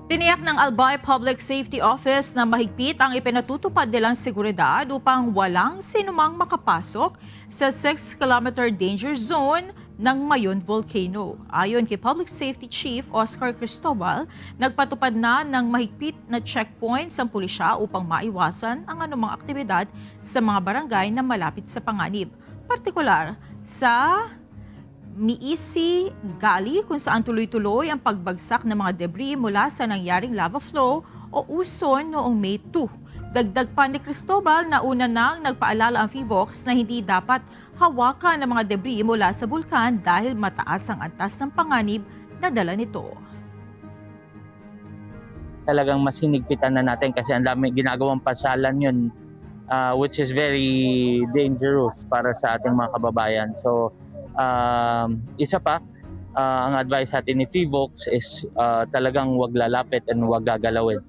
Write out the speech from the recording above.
Tiniyak ng Albay Public Safety Office na mahigpit ang ipinatutupad nilang seguridad upang walang sinumang makapasok sa 6-kilometer danger zone ng Mayon Volcano. Ayon kay Public Safety Chief Oscar Cristobal, nagpatupad na ng mahigpit na checkpoints ang pulisya upang maiwasan ang anumang aktibidad sa mga barangay na malapit sa panganib, partikular sa Miisi Gali kung saan tuloy-tuloy ang pagbagsak ng mga debris mula sa nangyaring lava flow o uson noong May 2. Dagdag pa ni Cristobal na una nang nagpaalala ang FIVOX na hindi dapat hawakan ng mga debris mula sa bulkan dahil mataas ang antas ng panganib na dala nito. Talagang mas hinigpitan na natin kasi ang dami ginagawang pasyalan yun, which is very dangerous para sa ating mga kababayan. So, isa pa, ang advice natin ni FIVOX is talagang wag lalapit and wag gagalawin.